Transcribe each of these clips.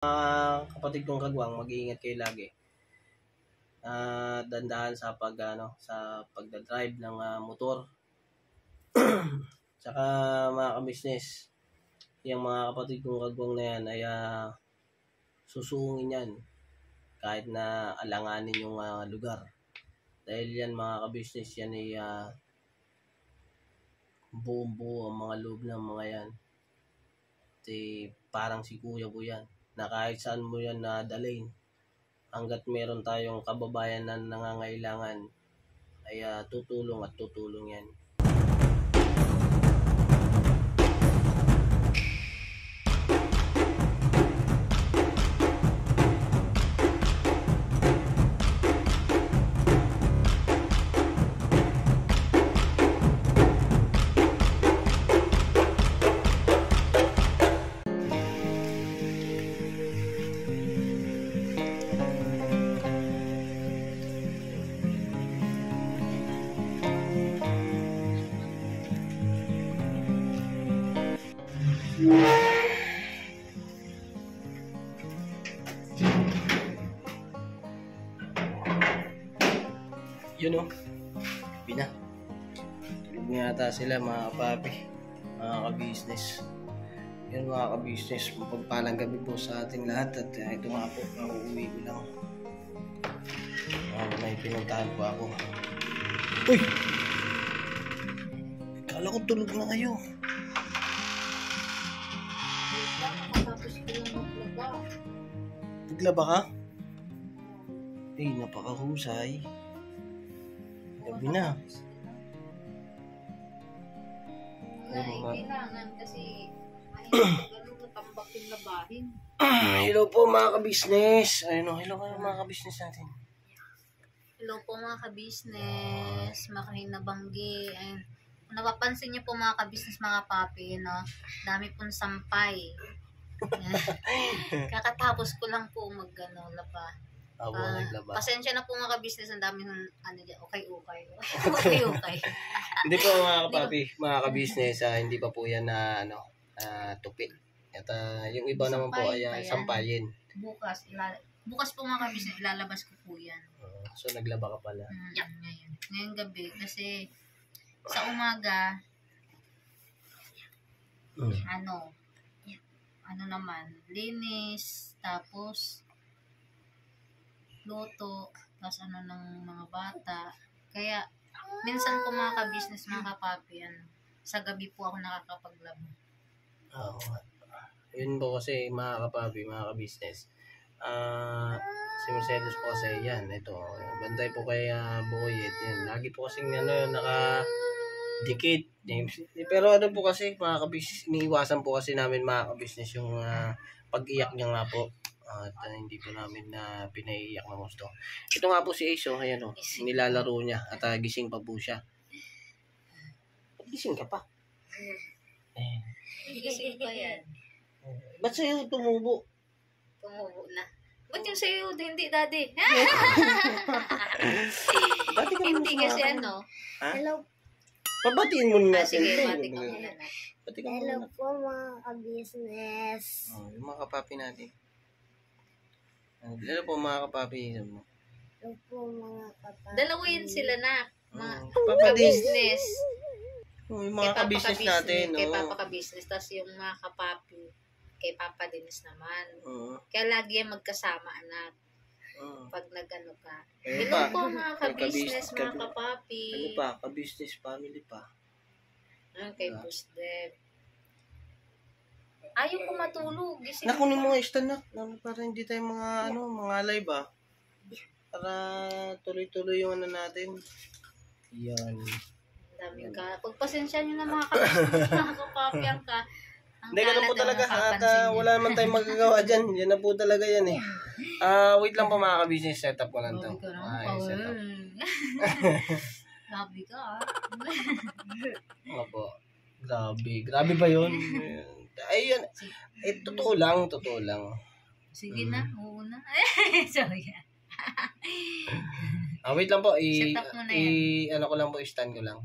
Kapatid kong kagwang, mag-iingat kayo lagi. Dandahan sa pagdadrive ng motor. Tsaka mga kabisnes, yung mga kapatid kong kagwang na yan ay susungin yan kahit na alanganin yung lugar. Dahil yan mga kabisnes, yan ay buong buo ang mga loob ng mga yan. Parang si kuya ko yan, na kahit saan mo yan nadalhin, hanggat meron tayong kababayan na nangangailangan ay tutulong at tutulong yan. Yun o, pina. Tulog nga ata sila mga kapapi, mga kabisnes. Yun mga kabisnes, mapagpalang gabi po sa ating lahat. At ito nga po, uuwi ko lang. May pinuntahan po ako. Uy! Kala ko tulog na kayo. Naglaba ka? Napakahusay. Gabi na. Kailangan kasi ganun natambak yung labahin. Hello po mga kabisnes. Hello kayo mga kabisnes natin. Hello po mga kabisnes. Makahinabanggi. Napapansin niyo po mga kabisnes, mga papi, no? Dami pong sampay. Kakatapos ko lang po laba. Pasensya na po mga kabisnes, ang dami ukay-ukay. Hindi po mga kapapi, mga kabisnes, hindi pa po yan na tupi. At yung iba naman po ay sampayin. Bukas po mga kabisnes, ilalabas ko po yan. So naglaba ka pala? Ngayong gabi, kasi sa umaga, linis, tapos luto, tapos ng mga bata. Kaya, minsan po mga kabisnes, mga kapapi, sa gabi po ako nakakapaglaba. Yun po kasi mga kapapi, mga kabisnes. Si Mercedes po kasi yan, ito, bantay po kay Boyet, yan. Lagi po kasing nakadikit. Pero po kasi mga kabisnes, iniiwasan po kasi namin mga kabisnes yung pag-iyak niya nga po. At hindi po namin na pinaiiyak ng gusto. Ito nga po si Ace, ayan nilalaro niya at gising pa po siya. Gising ka pa? Gising pa yan. Ba't sa'yo tumubo? Tumubo na. Ba't yung sa'yo hindi, daddy? Hindi kasi Hello. Pabatiin mo na. Sige, bati ka muna na. Hello po mga kabisnes. Yung mga kapapi natin. Hello po mga kapapi. Hello po mga kapapi. Dalawa yan sila na. Mga kabisnes. Yung mga kay kabisnes natin. Kay Papa kabisnes. Tapos yung mga kapapi, kay Papa Dennis naman. Kaya lagi yan magkasama, anak. Pag nag-ano ka. Hello po mga kabisnes, mga kapapi. Ano pa? Kabisnes family pa. Kay Pusdeb. Ayaw ko matulog. Nakunin mo nga stand na. Para hindi tayo mga live Para tuloy-tuloy yung natin. Yan. Dami ka. Pagpasensya nyo na mga kabisnes, mga kapapi ka. Hindi, ganun po talaga. At wala naman tayong magagawa dyan. Yan na po talaga yan eh. Wait lang po mga kabisnes. Setup ko lang ito. Setup. Grabe ka Opo. Grabe ba yun? Ayun. Totoo lang. Sige na, oo na. Sorry. Wait lang po. Setup mo na yan. Ko lang po, stand ko lang.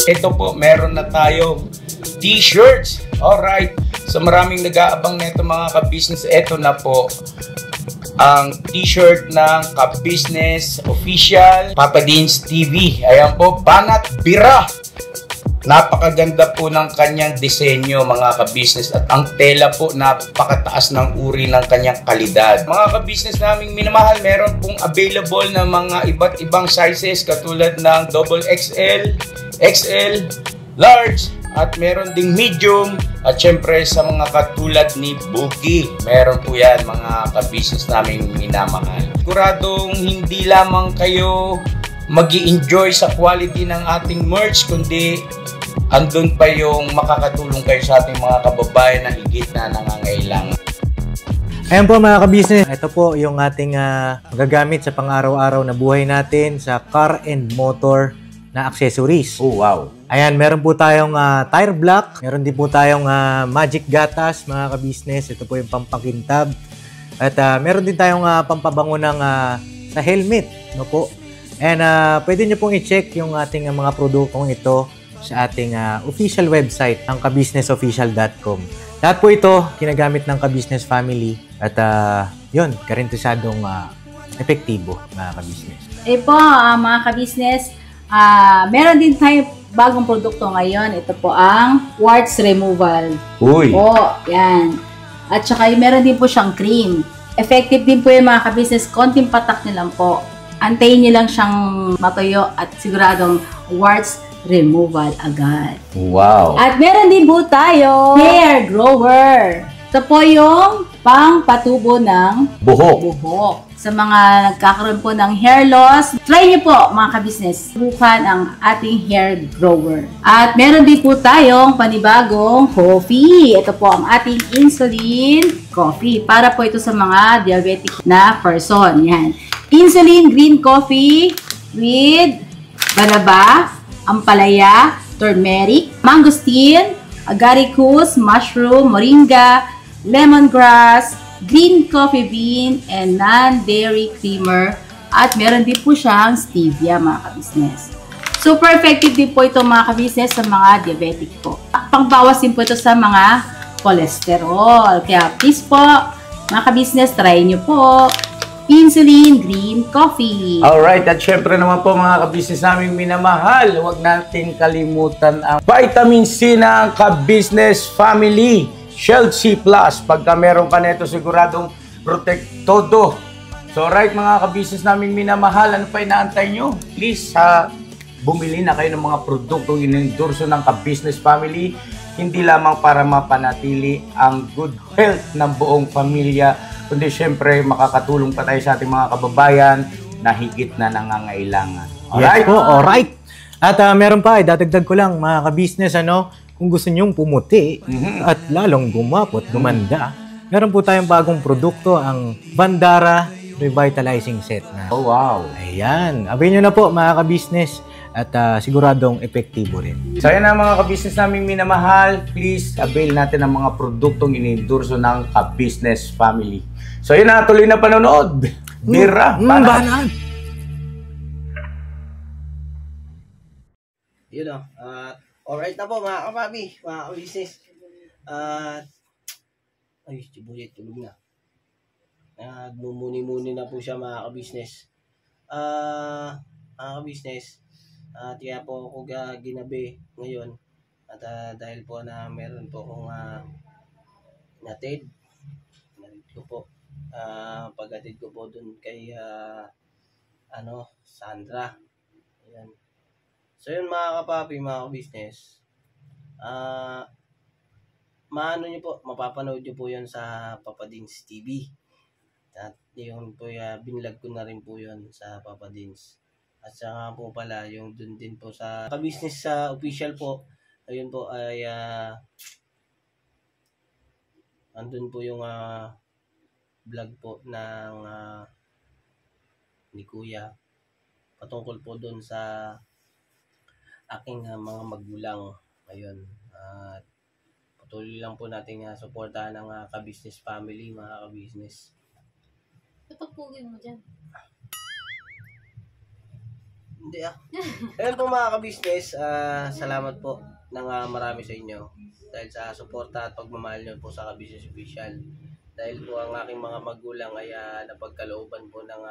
ito po, meron na tayong t-shirts. Alright. So maraming nag-aabang nito mga ka-business. Ito na po ang t-shirt ng ka-business official Papa Dean's TV. Ayan po, banat bira. Napakaganda po ng kanyang disenyo mga ka-business at ang tela po napakataas ng uri ng kanyang kalidad. Mga ka-business naming minamahal, meron pong available na mga iba't ibang sizes katulad ng XXL, XL, large at meron ding medium at syempre sa mga katulad ni Boogie. Meron po yan mga ka-business naming minamahal. Siguradong hindi lamang kayo mag-i-enjoy sa quality ng ating merch kundi andun pa yung makakatulong kayo sa ating mga kababayan na higit na nangangailangan. Ayan po mga ka-business, ito po yung ating magagamit sa pang-araw-araw na buhay natin sa car and motor na accessories. Oh wow! Ayan, meron po tayong tire block, meron din po tayong magic gatas mga ka-business, ito po yung pampakintab. At meron din tayong pampabango ng sa helmet, no po. And pwede nyo pong i-check yung ating mga produktong ito sa ating official website, ang kabusinessofficial.com. Lahat po ito ginagamit ng Ka-Business Family at yun, garantisadong epektibo mga ka-business. Po, mga ka-business, meron din tayo bagong produkto ngayon. Ito po ang warts removal. Uy! Po, yan. At saka meron din po siyang cream. Effective din po yung mga ka-business. Konting patak nyo lang po. Antayin nyo lang siyang matuyo at siguradong warts removal agad. Wow! At meron din po tayo hair grower. Ito po yung pang-patubo ng buhok. Sa mga nagkakaroon po ng hair loss, try nyo po mga ka-business. Subukan ang ating hair grower. At meron din po tayong panibagong coffee. Ito po ang ating insulin coffee. Para po ito sa mga diabetic na person. Yan. Insulin green coffee with banaba, ampalaya, turmeric, mangosteen, agaricus, mushroom, moringa, lemongrass, green coffee bean, and non-dairy creamer. At meron din po siyang stevia mga ka-business. Super effective din po ito mga ka-business sa mga diabetic po. Pangbawas din po ito sa mga cholesterol. Kaya please po mga ka-business, try nyo po insulin green coffee. Alright, at syempre naman po mga ka-business naming minamahal, huwag natin kalimutan ang vitamin C ng Ka-Business Family Shield C+. Pagka meron ka nito, siguradong protect todo. So right mga ka-business naming minamahal, ano pa inaantay nyo? Please, bumili na kayo ng mga produktong inendorso ng Ka-Business Family, hindi lamang para mapanatili ang good health ng buong pamilya, kundi syempre makakatulong pa tayo sa ating mga kababayan na higit na nangangailangan. Alright? Yes po, alright. At meron pa, dadagdag ko lang mga ka-business, kung gusto nyong pumuti at lalong gumapot, gumanda, meron po tayong bagong produkto, ang Bandara Revitalizing Set na. Oh wow! Ayan, abay nyo na po mga ka-business at siguradong epektibo rin. So yan na mga ka-business naming minamahal, please avail natin ang mga produktong inendorso ng Ka-Business Family. So yun na, tuloy na panonood. Bira, banat. Yun o. Alright na po mga kapapi, mga ka-business. Ay, sibuyet, tulog na. Mumuni-muni na po siya mga ka-business. Mga ka-business, kaya po ako ginabi ngayon. At dahil po na meron po akong natid ko po. Paghatid ko po dun kay Sandra. Ayan. So yun mga kapapi, mga ka-business. Maano nyo po, mapapanood nyo po yun sa Papa Dean's TV. At yun po, binlog ko na rin po yun sa Papa Dean's. At saka po pala, yung dun din po sa Ka-Business sa official po, ayun po ay andun po yung vlog po ng ni Kuya patungkol po doon sa aking mga magulang. Ayun, patuloy lang po natin suportahan ng Ka-Business Family, mga ka-business. Ipagpugin mo dyan. Hindi Ayun po mga ka-business, salamat po ng marami sa inyo dahil sa suporta at pagmamahal nyo po sa Ka-Business Official. Dahil po ang aking mga magulang ay napagkalooban po ng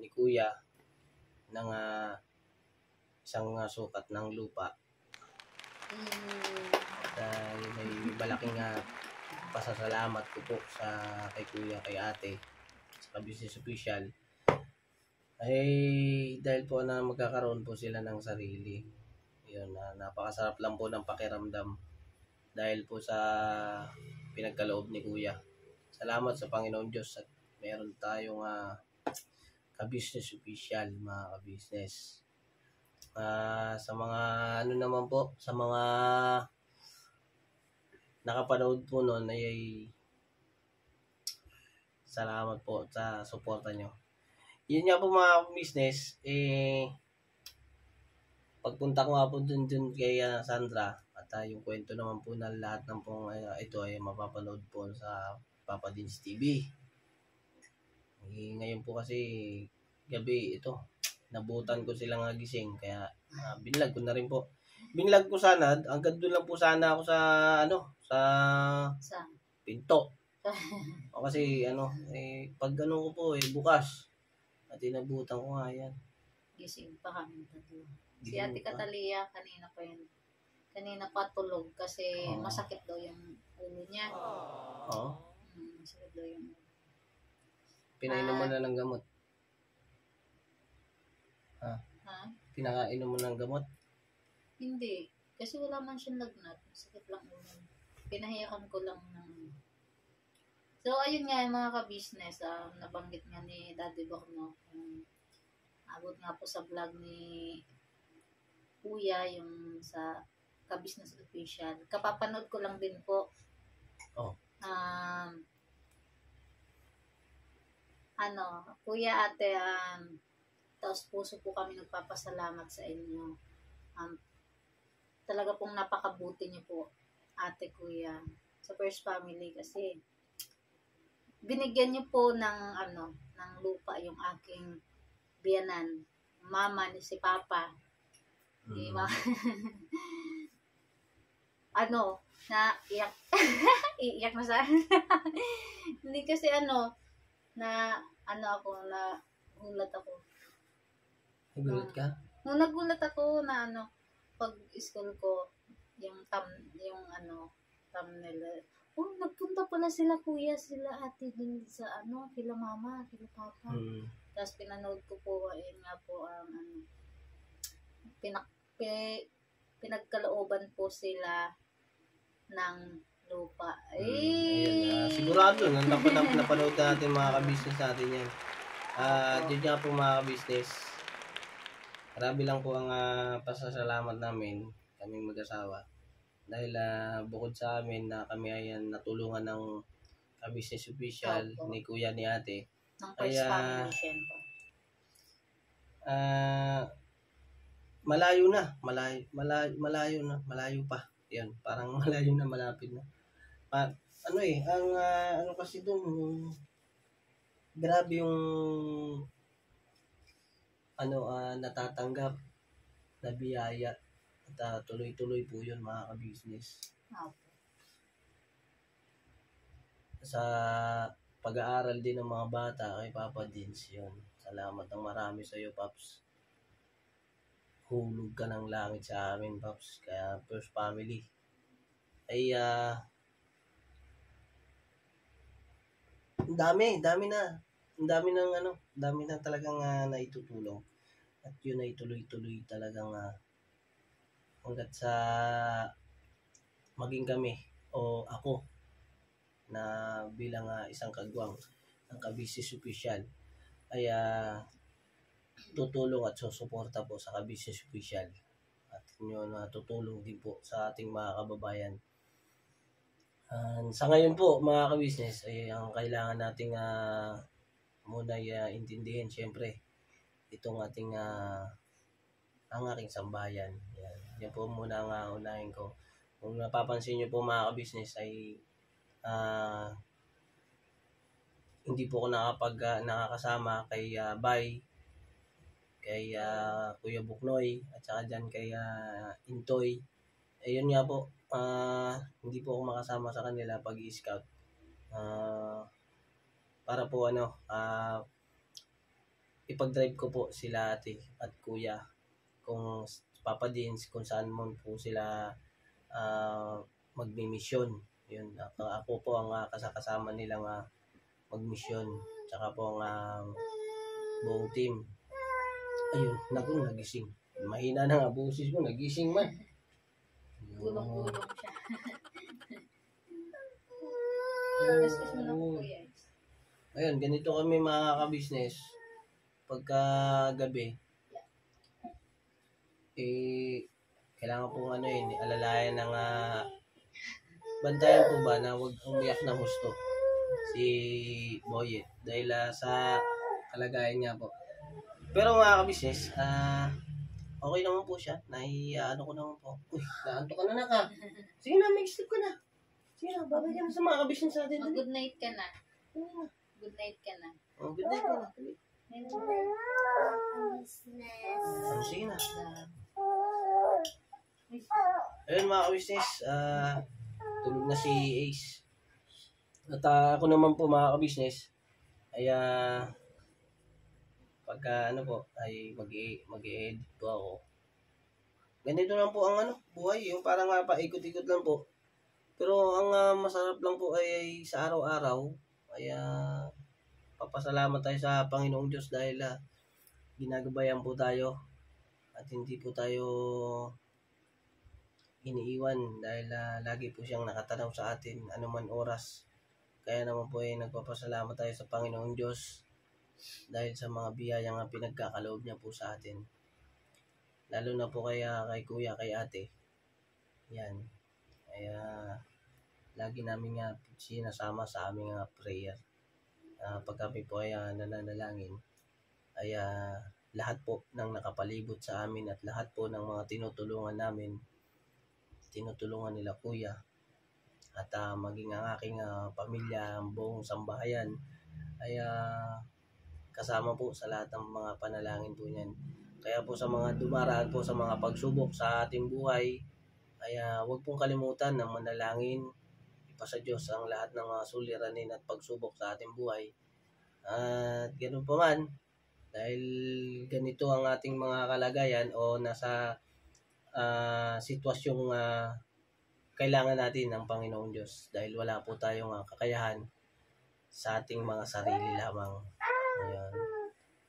ni Kuya ng isang sukat ng lupa. At yun ay malaking pasasalamat ko po sa kay Kuya, kay Ate, sa Ka-Business Official. Ay dahil po na magkakaroon po sila ng sarili. Yun, napakasarap lang po ng pakiramdam dahil po sa pinagkaloob ni Kuya. Salamat sa Panginoon Diyos at meron tayong Ka-Business Official, mga ka-business. Sa mga ano naman po, sa mga nakapanood po noon ay salamat po sa suporta nyo. Yun nga po mga business, pagpunta ko nga po dun kay Sandra at yung kwento naman po na lahat ng pong ito ay mapapanood po sa Papa Dins TV. Ngayon po kasi gabi ito, nabutan ko silang gising kaya binlag ko na rin po. Binlag ko sana, hanggang doon lang po sana ako sa sa pinto. O kasi pag ko po bukas. At inabutan ko nga yan. Gising pa kami tatlo. Si Ate Catalia, kanina pa yun. Kanina pa tulog kasi masakit daw yung ulo niya. Masakit daw yung ulo. Pinainom mo na ng gamot? Pinakainom mo ng gamot? Hindi. Kasi wala man siyang lagnat. Masakit lang ulo. Pinahiyakan ko lang ng... So, ayun nga mga ka-business, nabanggit nga ni Daddy Bokno, abot nga po sa vlog ni Kuya, yung sa Ka-Business Official. Kapapanood ko lang din po. Kuya, Ate, taos puso po kami nagpapasalamat sa inyo. Talaga pong napakabuti niyo po, Ate, Kuya, sa First Family kasi binigyan niyo po ng lupa yung aking biyanan. Mama ni si Papa. Iyak. Iyak na sa hindi kasi nagulat ako. Nagulat ka? Nung nagulat ako na pag school ko, yung thumbnail. Nagpunta pala sila Kuya, sila Ate din sa kila Mama, kila Papa. Tapos pinanood ko po, nga po ang pinagkalooban po sila ng lupa. Sigurado napanood natin mga ka-business natin yan. Yun nga po mga ka-business. Marami lang po ang pasasalamat namin, kaming mag-asawa. Dahil bukod sa amin na kami ay natulungan ng Ka-Business Official ni Kuya ni Ate. Ng First Family, syempre. Malayo pa. Yan, parang malayo na, malapit na. Kasi doon, grabe yung natatanggap na biyaya. At tuloy-tuloy po yun mga ka-business. Sa pag-aaral din ng mga bata kay Papa Dins yun. Salamat ng marami sa iyo, Paps. Hulog ka ng langit sa amin, Paps. Kaya First Family ay dami na talagang naitutulong. At yun ay tuloy-tuloy talagang hanggat sa maging kami o ako na bilang isang kagwang ng Ka-Business Official ay tutulong at susuporta po sa Ka-Business Official at yun tutulong din po sa ating mga kababayan. Sa ngayon po mga ka-business ay ang kailangan nating muna intindihin syempre itong ating ang aking sambayan. Yan po muna ang unahin ko. Kung napapansin nyo po mga ka-business ay hindi po ako nakakasama kay Bay kay Kuya Buknoy, at saka dyan kay Intoy. Ayun nga po, hindi po ako makasama sa kanila pag i-scout. Para po ipag-drive ko po sila ate at kuya kung Papa Dins, kung saan mo po sila magmi-mission. Yun, ako po ang kasama nilang mag-mission, tsaka po ang buong team. Ayun, nagising. Mahina na nga boses mo, nagising man. Gulong-gulong siya. Excuse mo na po, kuya. Ayun, ganito kami mga ka-business. Pagka gabi, kailangan pong alalayan ng bantayan po ba na huwag umiyak na husto si Boyet dahil sa kalagayan niya po. Pero mga ka-business, okay naman po siya. Ko naman po. Uy, naanto ka na ka. Sige na, make sleep ka na. Sige na, babay ka na sa mga ka-business natin. Good night ka na. Good night ka na. Good night ka na. Business. Sige na. Ayun mga ka-business, tulog na si Ace. At ako naman po mga ka-business, ay pagka ay mag-i-edit po ako. Ganito lang po ang buhay, yung parang paikot-ikot lang po. Pero ang masarap lang po ay sa araw-araw, ay papasalamat tayo sa Panginoong Diyos dahil ginagabayan po tayo at hindi po tayo iniiwan dahil lagi po siyang nakatanaw sa atin anuman oras. Kaya naman po ay nagpapasalamat tayo sa Panginoong Diyos dahil sa mga biyayang pinagkakaloob niya po sa atin. Lalo na po kay kuya, kay ate. Yan. Kaya lagi namin sinasama sa aming prayer. Pag kami po ay nananalangin, ay lahat po ng nakapalibot sa amin at lahat po ng mga tinutulungan namin, tinutulungan nila kuya at maging ang aking pamilya, ang buong sambahayan ay kasama po sa lahat ng mga panalangin po niyan. Kaya po sa mga dumaraan po sa mga pagsubok sa ating buhay, ay huwag pong kalimutan ng manalangin. Ipasa Diyos ang lahat ng mga suliranin at pagsubok sa ating buhay. At ganoon pa man, dahil ganito ang ating mga kalagayan o nasa sitwasyong kailangan natin ng Panginoong Diyos dahil wala po tayong kakayahan sa ating mga sarili lamang. Ayan.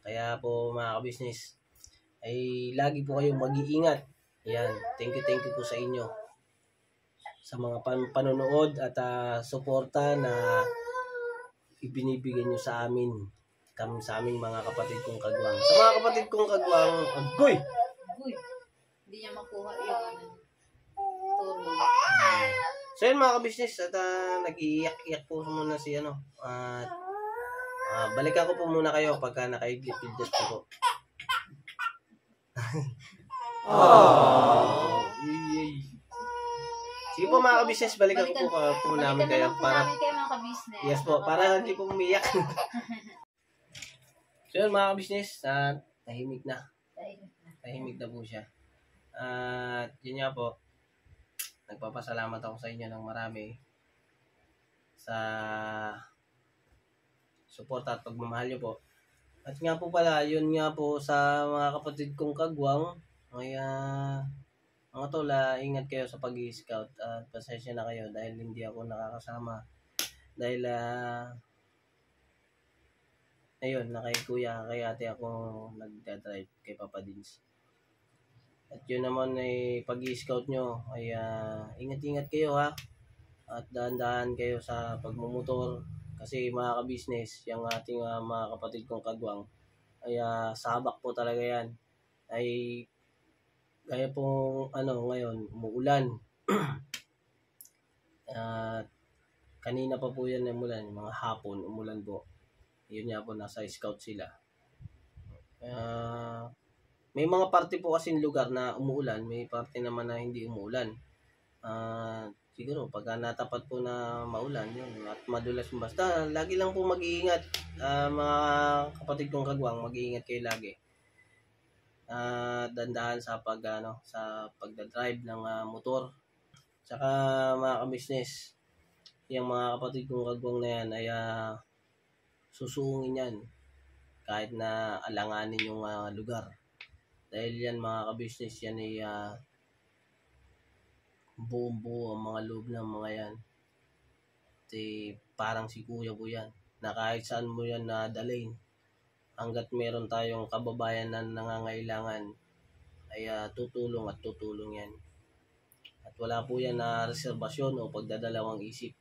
Kaya po mga ka-business, ay lagi po kayong mag-iingat. Ayan. Thank you po sa inyo sa mga panonood at suporta na ibinibigay nyo sa amin, sa aming mga kapatid kong kagwang. Sa mga kapatid kong kagwang, agoy! Hindi niya makuha yung tulog. So yun mga ka-business, at nag-iiyak-iyak po muna si balikan ko po muna kayo pagka naka-idlip-idlip po. Sige po mga ka-business, balikan ko po namin kayo para mga ka-business. Yes po, para hindi po umiyak. So yun mga ka-business, tahimik na. Tahimik na po siya. At yun nga po, nagpapasalamat ako sa inyo ng marami sa suporta at pagmamahal nyo po. At nga po pala, yun nga po sa mga kapatid kong kagwang, ay mga tol, ingat kayo sa pag-i-scout at pasensya na kayo dahil hindi ako nakakasama. Dahil ayun, na kay kuya, kay ate ako nagdadrive kay Papa Dins. At yun naman ay pag-i-scout nyo ay ingat-ingat kayo ha. At dahan-dahan kayo sa pagmumotor. Kasi mga ka-business, yung ating mga kapatid kong kagwang ay sabak po talaga yan. Ay gaya pong ngayon, umuulan. Kanina pa po yan umulan, mga hapon umulan po. Yun nga po, nasa scout sila. May mga parte po kasing lugar na umuulan, may parte naman na hindi umuulan. Siguro pagka natapat po na maulan yun at madulas yung basta, lagi lang po mag-iingat. Mga kapatid kong kagwang, mag-iingat kayo lagi. dandahan sa sa pagdadrive ng motor. Tsaka mga ka-business, yung mga kapatid kong kagwang na yan ay susuungin yan kahit na alanganin yung lugar. Dahil yan mga ka-business, yan ay buong-buo ang mga loob ng mga yan. Parang si Kuya po yan, na kahit saan mo yan nadalhin, hanggat meron tayong kababayan na nangangailangan, ay tutulong at tutulong yan. At wala po yan na reserbasyon o pagdadalawang isip.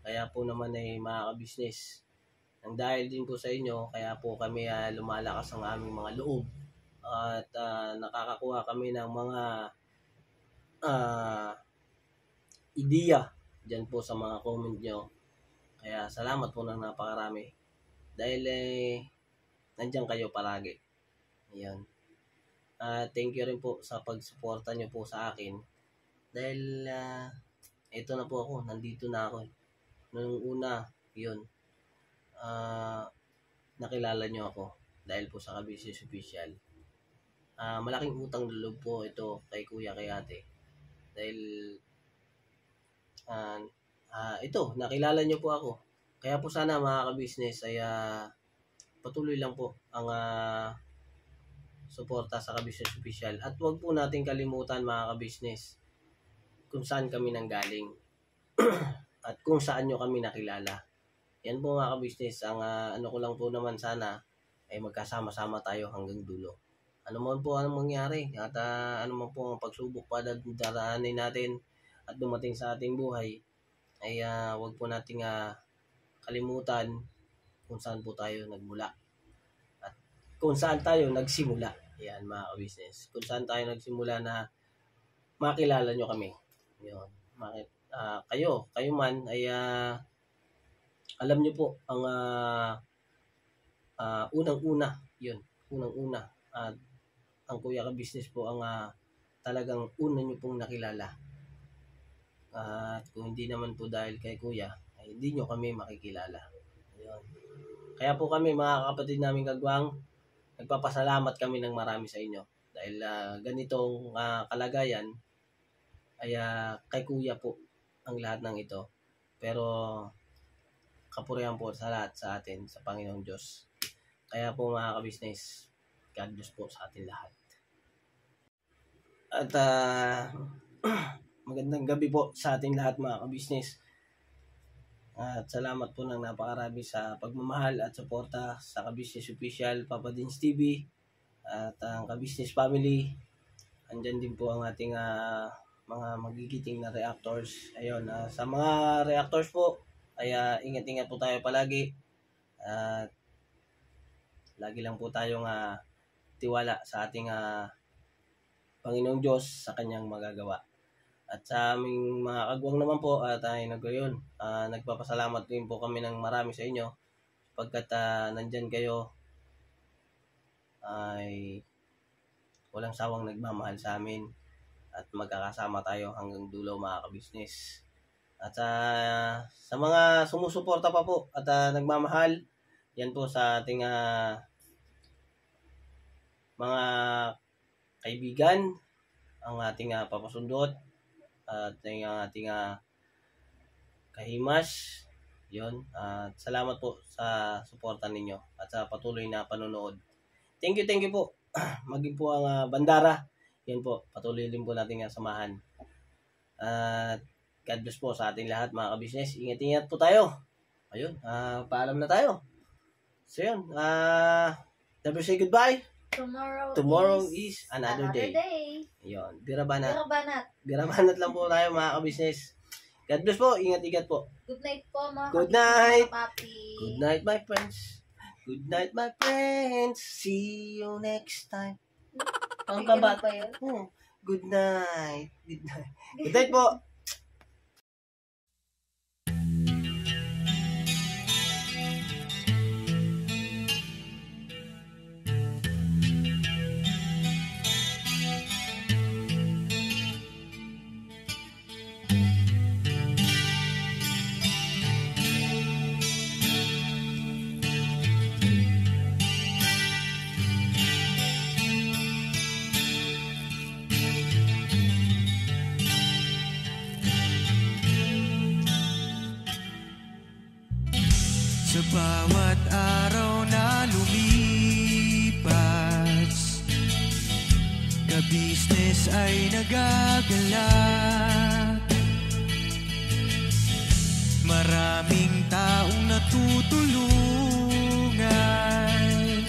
Kaya po naman ay mga ka-business, nang dahil din po sa inyo, kaya po kami lumalakas ang aming mga loob at nakakakuha kami ng mga ideya dyan po sa mga comment nyo. Kaya salamat po ng napakarami. Dahil nandyan kayo palagi. Ayan. Thank you rin po sa pagsuporta nyo po sa akin. Dahil ito na po ako. Nandito na ako. Nung una, yun. Nakilala nyo ako. Dahil po sa Ka-Business Official. Malaking utang loob po ito kay Kuya, kay Ate. Dahil ito, nakilala nyo po ako. Kaya po sana mga ka-business ay patuloy lang po ang suporta sa Ka-Business Official. At huwag po natin kalimutan mga ka-business kung saan kami nanggaling at kung saan nyo kami nakilala. Yan po mga ka-business. Ang ano ko lang po naman sana ay magkasama-sama tayo hanggang dulo. Ano man po ang mangyari at ano man po ang pagsubok pa daraanin natin at dumating sa ating buhay, ay wag po nating kalimutan kung saan po tayo nagmula at kung saan tayo nagsimula. Yan mga ka-business, kung saan tayo nagsimula na makilala nyo kami. Yun. Kayo man ay alam nyo po ang unang-una, yun, unang-una. Ang Kuya Ka-Business po ang talagang una nyo pong nakilala. At kung hindi naman po dahil kay Kuya, ay hindi nyo kami makikilala. Ayun. Kaya po kami mga kapatid namin kagwang, nagpapasalamat kami ng marami sa inyo. Dahil ganitong kalagayan ay kay Kuya po ang lahat ng ito. Pero kapurihan po sa lahat sa atin, sa Panginoong Diyos. Kaya po mga ka-business, God bless po sa atin lahat. At magandang gabi po sa ating lahat mga ka-business. At salamat po ng napakarami sa pagmamahal at suporta sa Ka-Business Official, Papa Dins TV, at ang Ka-Business Family. Andyan din po ang ating mga magigiting na reactors. Ayun, sa mga reactors po, ay ingat-ingat po tayo palagi. At lagi lang po tayong tiwala sa ating Panginoong Diyos sa kanyang magagawa. At sa aming mga kagwang naman po at nagpapasalamat din po kami ng marami sa inyo pagkat nandyan kayo ay walang sawang nagmamahal sa amin at magkakasama tayo hanggang dulo mga ka-business. At sa mga sumusuporta pa po at nagmamahal, yan po sa ating mga kaibigan, ang ating papasundot at yung ating kahimas. Yun. Salamat po sa suporta ninyo at sa patuloy na panonood. Thank you po. Maging po ang bandara. Yan po, patuloy din po natin samahan. At God bless po sa ating lahat mga ka-business. Ingat-ingat po tayo. Ayun, paalam na tayo. So yun, never say goodbye. Tomorrow is another day. Ayun, birabanat. Birabanat lang po tayo mga ka-business. God bless po, ingat-ingat po. Good night po mga Good night. papi. Good night my friends. Good night my friends. See you next time. Ang kabat. Good night. Good night. Good night po. bawat araw na lumipas, ka-business ay nagagalak. Maraming taong natutulungan,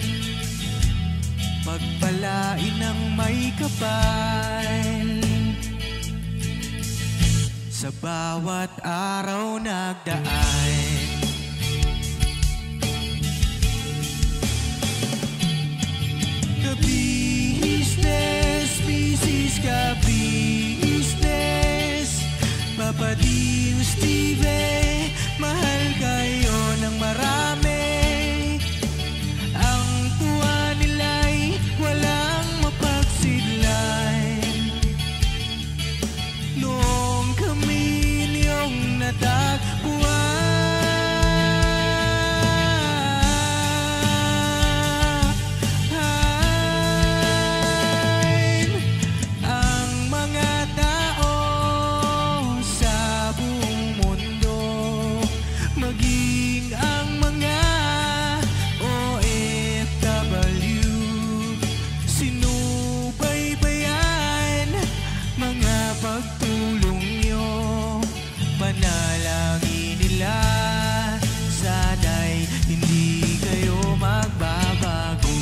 pagpalain ng may kapal. Sa bawat araw nagdaan, ka-business, business, ka-business, Papa Dean, Steve, mahal kayo ng marami. Ang tuwa nila'y walang mapagsidlan. Noong kami niyong natagpuan, ang mga tao sa buong mundo, maging ang mga OFW, sinubaybayan mga pagtulong nyo, panalangin nila, sana'y hindi kayo magbabago.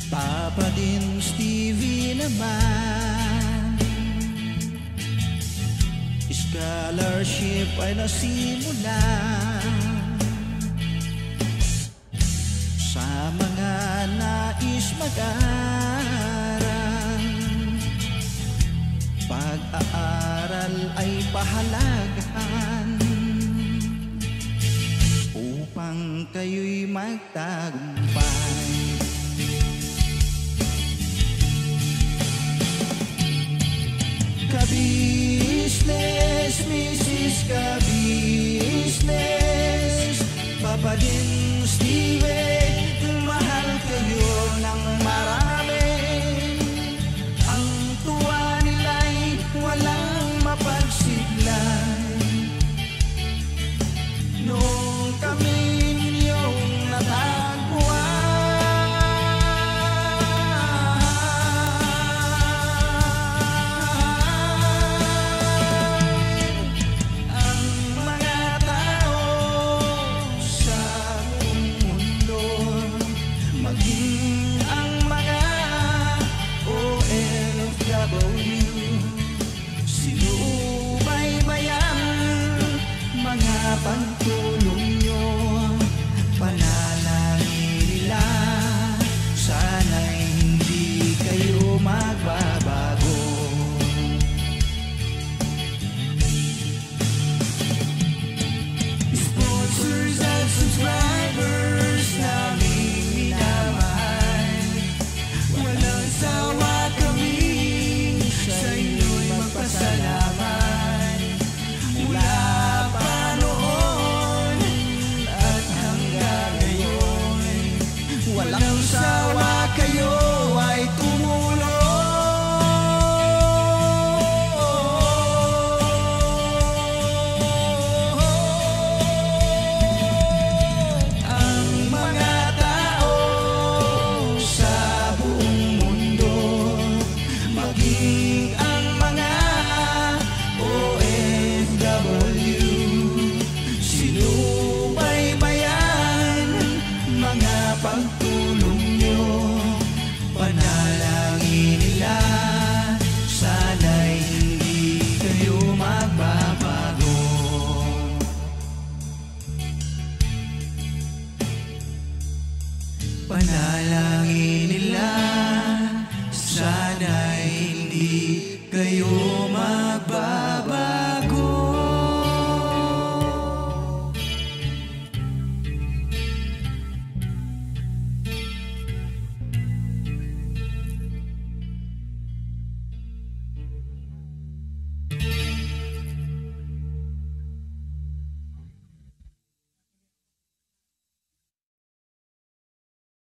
Papa Dean, Stevie naman, scholarship ay nasimula sa mga nais mag-aral. Pag-aaral ay pahalagahan upang kayo'y magtagumpay. Ka-business, Mrs. Ka-business, Papa Dean, Steve, mahal kayo ng marami. Ang tuwa nila'y walang mapagsidlan. Noong kami ninyong natagpuan, pagtulong nyo, panalangin nila, sana'y hindi kayo magbabago. Sponsors at subscribers naming minamahal, walang sawa kami sa inyo'y magpasalamat. Mula walang sawa kayo ay tumulong. Ang mga tao sa buong mundo, maging ang mga OFW, sinubaybayan mga pagtulong nyo, panalangin nila, sana'y hindi kayo magbabago. Panalangin nila, sana'y hindi kayo magbabago.